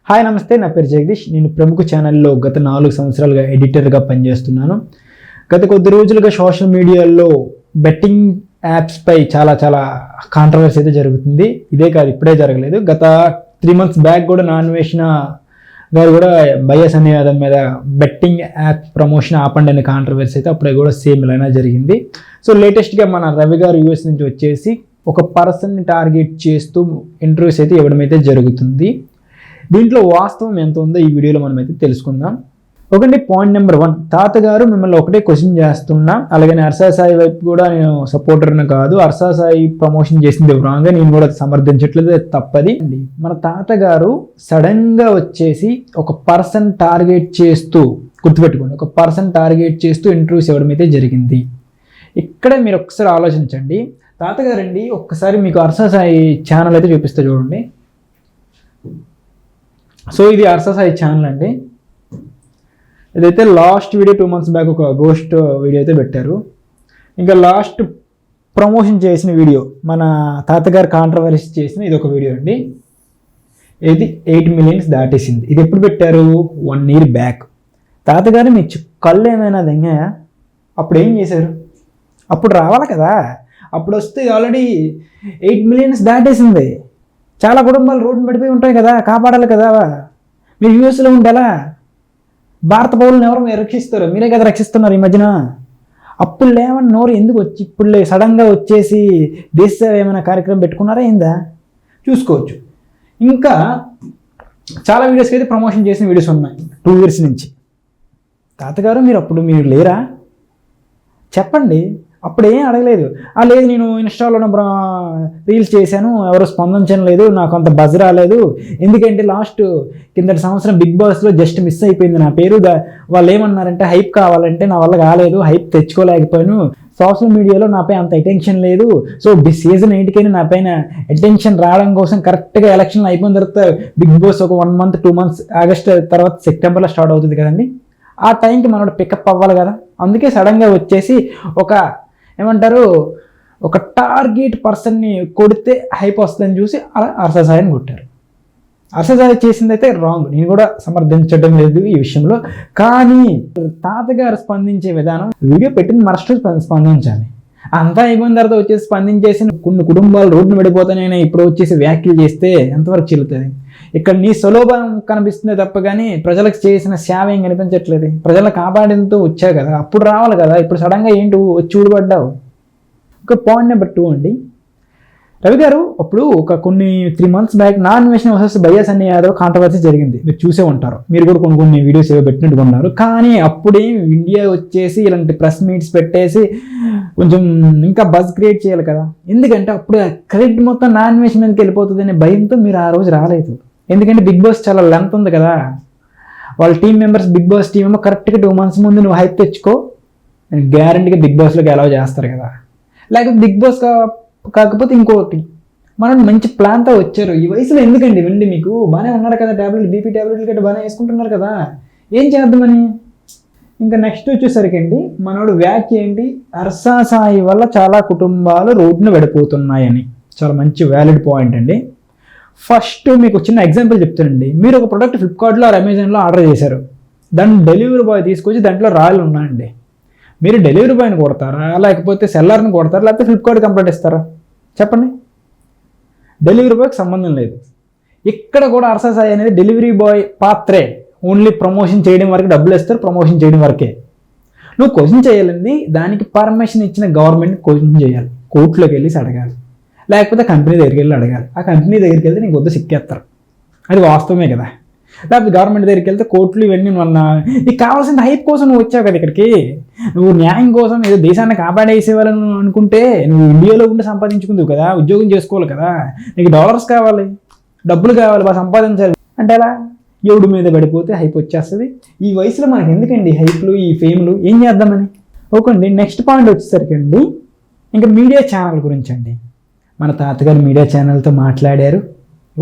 Hi నమస్తే, నా పేరు జగదీష్. నేను ప్రముఖ ఛానల్లో గత 4 సంవత్సరాలుగా ఎడిటర్గా పనిచేస్తున్నాను. గత కొద్ది రోజులుగా సోషల్ మీడియాలో బెట్టింగ్ యాప్స్పై చాలా కాంట్రవర్సీ అయితే జరుగుతుంది. ఇదే కాదు, ఇప్పుడే జరగలేదు. గత 3 months బ్యాక్ కూడా నాన్వేషణ గారు కూడా బయ్యస్ అనే యాదవ్ మీద బెట్టింగ్ యాప్ ప్రమోషన్ ఆపండి అనే కాంట్రవర్సీ అయితే అప్పుడే కూడా సేమ్ ఇలానే జరిగింది. సో లేటెస్ట్గా మన రవి గారు యూఎస్ నుంచి వచ్చేసి ఒక పర్సన్ని టార్గెట్ చేస్తూ ఇంటర్వ్యూస్ అయితే ఇవ్వడం అయితే జరుగుతుంది. దీంట్లో వాస్తవం ఎంత ఉందో ఈ వీడియోలో మనం అయితే తెలుసుకుందాం. ఒకటి పాయింట్ నెంబర్ 1, తాతగారు మిమ్మల్ని ఒకటే క్వశ్చన్ చేస్తున్నా, అలాగని హర్షా సాయి వైపు కూడా నేను సపోర్టర్ని కాదు, హర్షా సాయి ప్రమోషన్ చేసింది రాంగ్, నేను కూడా సమర్థించట్లేదు, తప్పది. మన తాతగారు సడన్గా వచ్చేసి ఒక పర్సన్ టార్గెట్ చేస్తూ, గుర్తుపెట్టుకోండి, ఒక పర్సన్ టార్గెట్ చేస్తూ ఇంటర్వ్యూస్ ఇవ్వడం అయితే జరిగింది. ఇక్కడ మీరు ఒకసారి ఆలోచించండి. తాతగారండి, ఒక్కసారి మీకు హర్షా సాయి ఛానల్ అయితే చూపిస్తే చూడండి. సో ఇది హర్షా సాయి ఛానల్ అండి. ఇదైతే లాస్ట్ వీడియో 2 months బ్యాక్ ఒక గోస్ట్ వీడియో అయితే పెట్టారు. ఇంకా లాస్ట్ ప్రమోషన్ చేసిన వీడియో, మన తాతగారు కాంట్రవర్సీ చేసిన ఇది ఒక వీడియో అండి. ఇది 8 million దాటేసింది. ఇది ఎప్పుడు పెట్టారు? 1 year బ్యాక్. తాతగారు మీ కళ్ళు ఏమైనా దెంగాయా? అప్పుడు ఏం చేశారు? అప్పుడు రావాలి కదా, అప్పుడు వస్తే ఆల్రెడీ 8 million దాటేసింది. చాలా కుటుంబాలు రోడ్డు పడిపోయి ఉంటాయి కదా, కాపాడాలి కదా. మీరు యూఎస్లో ఉండేలా భారత పౌరులను ఎవరు రక్షిస్తారు? మీరే కదా రక్షిస్తున్నారు ఈ మధ్యన. అప్పుడు లేవని నోరు ఎందుకు వచ్చి ఇప్పుడు సడన్గా వచ్చేసి దేశ ఏమైనా కార్యక్రమం పెట్టుకున్నారా ఏందా? చూసుకోవచ్చు. ఇంకా చాలా వీడియోస్కి అయితే ప్రమోషన్ చేసిన వీడియోస్ ఉన్నాయి 2 years నుంచి. తాతగారు మీరు లేరా? చెప్పండి. అప్పుడు ఏం అడగలేదు. లేదు, నేను ఇన్స్టాలో రీల్స్ చేశాను, ఎవరు స్పందించడం లేదు, నాకు అంత బజ్ రాలేదు, ఎందుకంటే లాస్ట్ కిందటి సంవత్సరం బిగ్ బాస్లో జస్ట్ మిస్ అయిపోయింది నా పేరు. వాళ్ళు ఏమన్నారంటే హైప్ కావాలంటే నా వల్ల కాలేదు, హైప్ తెచ్చుకోలేకపోయాను, సోషల్ మీడియాలో నాపై అంత అటెన్షన్ లేదు. సో సీజన్ 8 నా పైన అటెన్షన్ రావడం కోసం కరెక్ట్గా ఎలక్షన్లు అయిపోయిన తర్వాత బిగ్ బాస్ ఒక 1 month 2 months ఆగస్ట్ తర్వాత సెప్టెంబర్లో స్టార్ట్ అవుతుంది కదండి. ఆ టైంకి మనోడు పికప్ అవ్వాలి కదా. అందుకే సడన్గా వచ్చేసి ఒక టార్గెట్ పర్సన్ని కొడితే హైప్ వస్తుందని చూసి అలా హర్షా సాయిని కొట్టారు. హర్షా సాయి చేసింది అయితే రాంగ్, నేను కూడా సమర్థించడం లేదు ఈ విషయంలో. కానీ తాతగారు స్పందించే విధానం, వీడియో పెట్టిన మరుసటి స్పందించాలి. అంతా అయిపోయిన తర్వాత వచ్చేసి స్పందించేసి కొన్ని కుటుంబాలు రోడ్డును పడిపోతానైనా ఇప్పుడు వచ్చేసి వ్యాఖ్యలు చేస్తే ఎంతవరకు చెల్లుతుంది? ఇక్కడ నీ సులభం కనిపిస్తుంది తప్ప కానీ ప్రజలకు చేసిన సేవ ఏం కనిపించట్లేదు. ప్రజలను కాపాడేందుకు వచ్చావు కదా, అప్పుడు రావాలి కదా. ఇప్పుడు సడన్గా ఏంటి వచ్చి ఊడిపడ్డావు? ఒక పాయింట్ నెంబర్ 2 అండి. రవి గారు అప్పుడు కొన్ని 3 months back Naa Anveshana versus buyers అనే యాదవ్ కాంట్రవర్సీ జరిగింది. మీరు చూసే ఉంటారు, మీరు కూడా కొన్ని వీడియోస్ ఏవో పెట్టినట్టుగా ఉన్నారు. కానీ అప్పుడే ఇండియా వచ్చేసి ఇలాంటి ప్రెస్ మీట్స్ పెట్టేసి కొంచెం ఇంకా బజ్ క్రియేట్ చేయాలి కదా. ఎందుకంటే అప్పుడు క్రెడిట్ మొత్తం నాన్వేషణ మీదకి వెళ్ళిపోతుంది అనే భయంతో మీరు ఆ రోజు రాలేదు. ఎందుకంటే బిగ్ బాస్ చాలా లెంత్ ఉంది కదా. వాళ్ళ team members, Bigg Boss team ఏమో కరెక్ట్గా 2 months ముందు నువ్వు హైప్ తెచ్చుకో, గ్యారంటీగా బిగ్ బాస్లోకి అలౌ చేస్తారు కదా. లేకపోతే బిగ్ బాస్ కాకపోతే ఇంకోటి, మనం మంచి ప్లాన్తో వచ్చారు. ఈ వయసులో ఎందుకండి వెళ్ళి, మీకు బాగానే ఉన్నారు కదా, బీపీ ట్యాబ్లెట్లు గట్రా బాగానే వేసుకుంటున్నారు కదా, ఏం చేద్దామని. ఇంకా నెక్స్ట్ వచ్చేసరికి అండి, మనోడు వ్యాఖ్య ఏంటి, హర్షా సాయి వల్ల చాలా కుటుంబాలు రోడ్డున పడిపోతున్నాయని. చాలా మంచి వ్యాలిడ్ పాయింట్ అండి. ఫస్ట్ మీకు చిన్న ఎగ్జాంపుల్ చెప్తానండి. మీరు ఒక ప్రోడక్ట్ ఫ్లిప్కార్ట్లో అమెజాన్లో ఆర్డర్ చేశారు, దాన్ని డెలివరీ బాయ్ తీసుకొచ్చి దాంట్లో రాయలు ఉన్నాయండి. మీరు డెలివరీ బాయ్ని కొడతారా, లేకపోతే సెల్లర్ని కొడతారా, లేకపోతే ఫ్లిప్కార్ట్ కంప్లైంట్ ఇస్తారా? చెప్పండి. డెలివరీ బాయ్కి సంబంధం లేదు. ఇక్కడ కూడా హర్షా సాయి అనేది డెలివరీ బాయ్ పాత్రే. ఓన్లీ ప్రమోషన్ చేయడం వరకు డబ్బులు ఇస్తారు, ప్రమోషన్ చేయడం వరకే. నువ్వు క్వశ్చన్ చేయాలండి, దానికి పర్మిషన్ ఇచ్చిన గవర్నమెంట్ క్వశ్చన్ చేయాలి, కోర్టులోకి వెళ్ళి అడగాలి, లేకపోతే కంపెనీ దగ్గరికి వెళ్ళి అడగాలి. ఆ కంపెనీ దగ్గరికి వెళ్తే నీకు వద్ద సిక్కేస్తారు, అది వాస్తవమే కదా. లేకపోతే గవర్నమెంట్ దగ్గరికి వెళ్తే కోర్టులు ఇవన్నీ నీకు కావాల్సిన హైప్ కోసం నువ్వు వచ్చావు కదా ఇక్కడికి. నువ్వు న్యాయం కోసం ఏదో దేశాన్ని కాపాడేసేవాళ్ళని అనుకుంటే నువ్వు ఇండియాలో ఉండి సంపాదించుకుందువు కదా, ఉద్యోగం చేసుకోవాలి కదా. నీకు డాలర్స్ కావాలి, డబ్బులు కావాలి, బాగా సంపాదించాలి అంటే ఎలా? ఎవడి మీద పడిపోతే హైప్ వచ్చేస్తుంది. ఈ వయసులో మనకి ఎందుకండి హైప్లు, ఈ ఫేమ్లు, ఏం చేద్దామని. ఓకే అండి. నెక్స్ట్ పాయింట్ వచ్చేసరికి అండి, ఇంకా మీడియా ఛానల్ గురించి అండి. మన తాతగారు మీడియా ఛానల్తో మాట్లాడారు,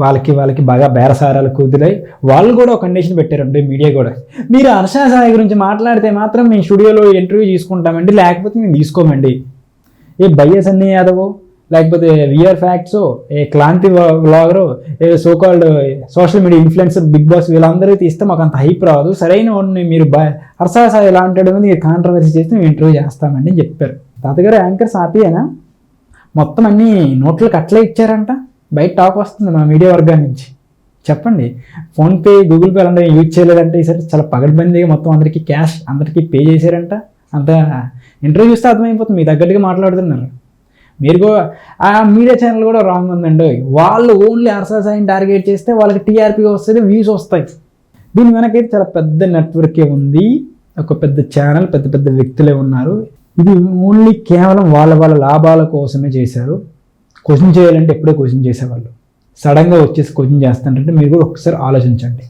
వాళ్ళకి బాగా బేరసారాలు కుదిరాయి. వాళ్ళు కూడా ఒక కండిషన్ పెట్టారండి, మీడియా కూడా. మీరు హర్షా సాయి గురించి మాట్లాడితే మాత్రం మేము స్టూడియోలో ఇంటర్వ్యూ తీసుకుంటామండి, లేకపోతే మేము తీసుకోమండి. బయ్యస్ అనే యాదవ్ లేకపోతే విఆర్ ఫ్యాక్ట్స్, ఏ క్లాంతి వ్లాగరు, ఏ so called social media influencer, Bigg Boss వీళ్ళందరూ తీస్తే మాకు అంత హైప్ రాదు, సరైన వాడిని మీరు హర్ష సాయి ఎలా అంటాడు మీరు కాంట్రవర్సీ చేస్తే మేము ఇంటర్వ్యూ చేస్తామండి అని చెప్పారు. తాతగారు యాంకర్స్ ఆపియేనా? మొత్తం అన్ని నోట్లకు అట్లే ఇచ్చారంట, బయట టాక్ వస్తుంది మా మీడియా వర్గాల నుంచి. చెప్పండి, ఫోన్పే గూగుల్ పే అలాంటివి యూజ్ చేయలేదంటే ఈసారి చాలా పగడ్బందీగా మొత్తం అందరికీ క్యాష్ అందరికీ పే చేశారంట. అంత ఇంటర్వ్యూ చూస్తే అర్థమైపోతుంది మీ తగ్గట్టుగా మాట్లాడుతున్నారు. మీరు కూడా ఆ మీడియా ఛానల్ కూడా రాంగ్ ఉందండి. వాళ్ళు ఓన్లీ హర్ష సాయిని టార్గెట్ చేస్తే వాళ్ళకి టీఆర్పీ వస్తుంది, వ్యూస్ వస్తాయి. దీని వెనకైతే చాలా పెద్ద నెట్వర్కే ఉంది, ఒక పెద్ద ఛానల్, పెద్ద పెద్ద వ్యక్తులే ఉన్నారు. ఇది ఓన్లీ కేవలం వాళ్ళ లాభాల కోసమే చేశారు. క్వశ్చన్ చేయాలంటే ఎప్పుడో క్వశ్చన్ చేసేవాళ్ళు, సడన్గా వచ్చేసి క్వశ్చన్ చేస్తానంటే మీరు కూడా ఒకసారి ఆలోచించండి.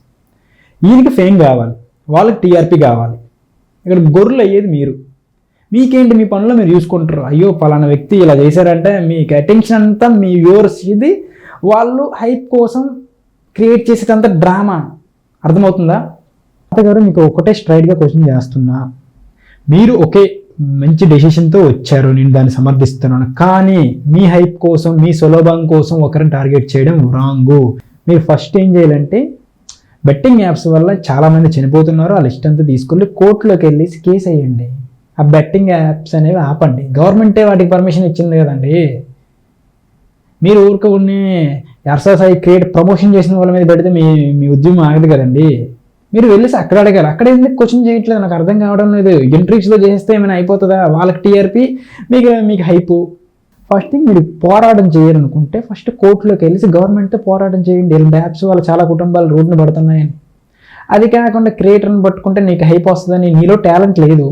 ఈయనకి ఫేమ్ కావాలి, వాళ్ళకి టీఆర్పీ కావాలి, ఇక్కడ గొర్రెలు అయ్యేది మీరు. మీకేంటి, మీ పనులు మీరు చూసుకుంటారు. అయ్యో పలానా వ్యక్తి ఇలా చేశారంటే మీకు అటెన్షన్ అంతా మీ వ్యూవర్స్, ఇది వాళ్ళు హైప్ కోసం క్రియేట్ చేసేదంతా డ్రామా. అర్థమవుతుందా? తాతగారు మీకు ఒకటే స్ట్రైట్గా క్వశ్చన్ చేస్తున్నా, మీరు ఒకే మంచి డెసిషన్తో వచ్చారు, నేను దాన్ని సమర్థిస్తున్నాను. కానీ మీ హైప్ కోసం, మీ సులభం కోసం ఒకరిని టార్గెట్ చేయడం రాంగు. మీరు ఫస్ట్ ఏం చేయాలంటే, బెట్టింగ్ యాప్స్ వల్ల చాలామంది చనిపోతున్నారు, ఆ లిస్ట్ అంతా తీసుకెళ్ళి కోర్టులోకి వెళ్ళి కేసు వేయండి. ఆ బెట్టింగ్ యాప్స్ అనేవి ఆపండి. గవర్నమెంటే వాటికి పర్మిషన్ ఇచ్చింది కదండి. మీరు ఊరికే కొన్ని హర్ష సాయి క్రియేట్ ప్రమోషన్ చేసిన వాళ్ళ మీద పెడితే మీ ఉద్యమం ఆగదు కదండి. మీరు వెళ్ళేసి అక్కడ అడగాలి. అక్కడ ఎందుకు క్వశ్చన్ చేయట్లేదు నాకు అర్థం కావడం లేదు. ఎంట్రీస్లో చేస్తే ఏమైనా అయిపోతుందా? వాళ్ళకి టీఆర్పీ, మీకు హైపు. ఫస్ట్ థింగ్, మీరు పోరాటం చేయాలనుకుంటే ఫస్ట్ కోర్టులోకి వెళ్ళేసి గవర్నమెంట్తో పోరాటం చేయండి. ఇలాంటి యాప్స్ వల్ల చాలా కుటుంబాలు రోడ్డున పడుతున్నాయని. అది కాకుండా క్రియేటర్ని పట్టుకుంటే నీకు హైప్ వస్తుందని, నీలో టాలెంట్ లేదు,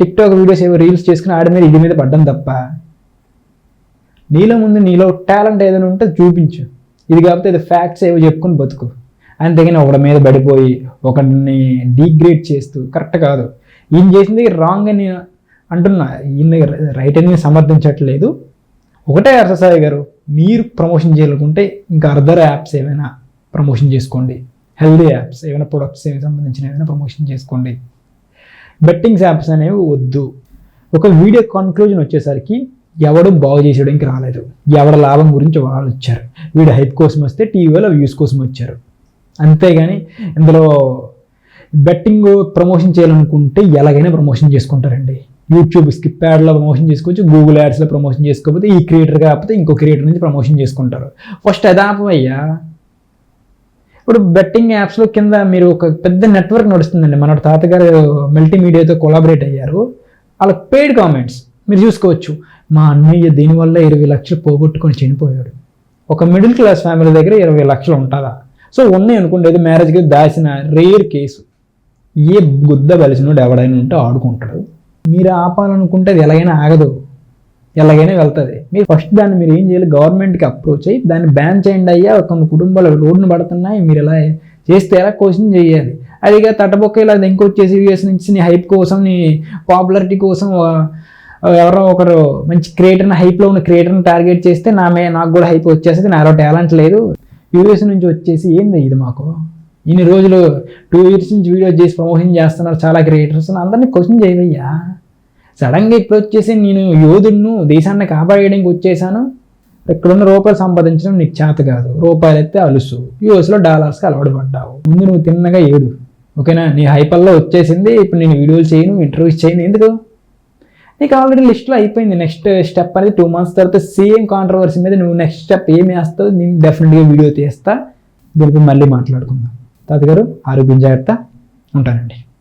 టిక్టాక్ వీడియోస్ ఏవో రీల్స్ చేసుకుని ఆడి మీద ఇది మీద పడ్డం తప్ప, నీలో టాలెంట్ ఏదైనా ఉంటే చూపించు. ఇది కాకపోతే ఇది ఫ్యాక్ట్స్ ఏవో చెప్పుకొని బతుకు. అంతేగాని ఒకటి మీద పడిపోయి ఒకరిని డీగ్రేడ్ చేస్తూ కరెక్ట్ కాదు. ఈయన చేసింది రాంగ్ అని అంటున్నా, ఈయన రైట్ అని సమర్థించట్లేదు. ఒకటే హర్ష సాయి గారు, మీరు ప్రమోషన్ చేయాలనుకుంటే ఇంకా అదర్ యాప్స్ ఏమైనా ప్రమోషన్ చేసుకోండి, హెల్దీ యాప్స్ ఏమైనా ప్రొడక్ట్స్ సంబంధించిన ఏమైనా ప్రమోషన్ చేసుకోండి. బెట్టింగ్స్ యాప్స్ అనేవి వద్దు. ఒక వీడియో కన్క్లూజన్ వచ్చేసరికి ఎవడు బాగు చేసేయడానికి రాలేదు, ఎవడ లాభం గురించి వాళ్ళు వచ్చారు. వీడు హైప్ కోసం వస్తే టీవీలో వ్యూస్ కోసం వచ్చారు. అంతేగాని ఇందులో బెట్టింగ్ ప్రమోషన్ చేయాలనుకుంటే ఎలాగైనా ప్రమోషన్ చేసుకుంటారండి. యూట్యూబ్ స్కిప్ యాడ్లో ప్రమోషన్ చేసుకోవచ్చు, గూగుల్ యాడ్స్లో ప్రమోషన్ చేసుకోకపోతే ఈ క్రియేటర్ కాకపోతే ఇంకో క్రియేటర్ నుంచి ప్రమోషన్ చేసుకుంటారు. ఫస్ట్ అదాపయ్యా. ఇప్పుడు బెట్టింగ్ యాప్స్లో కింద మీరు ఒక పెద్ద నెట్వర్క్ నడుస్తుందండి. మన తాతగారు మల్టీమీడియాతో కొలాబరేట్ అయ్యారు. వాళ్ళ పెయిడ్ కామెంట్స్ మీరు చూసుకోవచ్చు. మా అన్నయ్య దీనివల్ల 20 లక్షలు పోగొట్టుకొని చనిపోయాడు. ఒక మిడిల్ క్లాస్ ఫ్యామిలీ దగ్గర 20 లక్షలు ఉంటుందా? సో ఉన్నాయి అనుకోండి, ఏదో మ్యారేజ్కి దాచిన రేర్ కేసు. ఏ గుద్ద బలిసినోడు ఎవడైనా ఉంటే ఆడుకుంటాడు. మీరు ఆపాలనుకుంటే అది ఎలాగైనా ఆగదు, ఎలాగైనా వెళ్తుంది. మీరు ఫస్ట్ దాన్ని మీరు ఏం చేయాలి, గవర్నమెంట్కి అప్రోచ్ అయ్యి దాన్ని బ్యాన్ చేయండి. అయ్యా కొన్ని కుటుంబాలు రోడ్డును పడుతున్నాయి, మీరు ఎలా చేస్తే ఎలా క్వశ్చన్ చేయాలి. అదిగా తట్టబొక్క ఇలా ఇంకొచ్చేసి యూఎస్ నుంచి నీ హైప్ కోసం, నీ పాపులారిటీ కోసం ఎవరో ఒకరు మంచి క్రియేటర్ని, హైప్లో ఉన్న క్రియేటర్ని టార్గెట్ చేస్తే నాకు కూడా హైప్ వచ్చేస్తుంది, నాలో టాలెంట్ లేదు, యూఎస్ నుంచి వచ్చేసి ఏంది ఇది మాకు ఇన్ని రోజులు 2 years నుంచి వీడియో చేసి ప్రమోషన్ చేస్తున్నారు చాలా క్రియేటర్స్, అందరినీ క్వశ్చన్ చేయవయ్యా. సడన్గా ఇప్పుడు వచ్చేసి నేను యోధుడును, దేశాన్ని కాపాడేయడానికి వచ్చేసాను, ఇక్కడున్న రూపాయలు సంపాదించడం నీకు చేత కాదు, రూపాయలు అయితే అలుసు, యూఎస్లో డాలర్స్కి అలవాటు పడ్డావు, ముందు నువ్వు తిన్నగా ఏడు, ఓకేనా? నీ హైపల్లో వచ్చేసింది, ఇప్పుడు నేను వీడియోలు చేయను, ఇంటర్వ్యూస్ చేయను, ఎందుకు? నీకు ఆల్రెడీ లిస్ట్లో అయిపోయింది. నెక్స్ట్ స్టెప్ అనేది 2 months తర్వాత సేమ్ కాంట్రవర్సీ మీద నువ్వు నెక్స్ట్ స్టెప్ ఏమి వేస్తావు, నేను డెఫినెట్గా వీడియో తీస్తా, దీనిపై మళ్ళీ మాట్లాడుకుందాం. తాతగారు ఆరోగ్యం జాగ్రత్త, ఉంటానండి.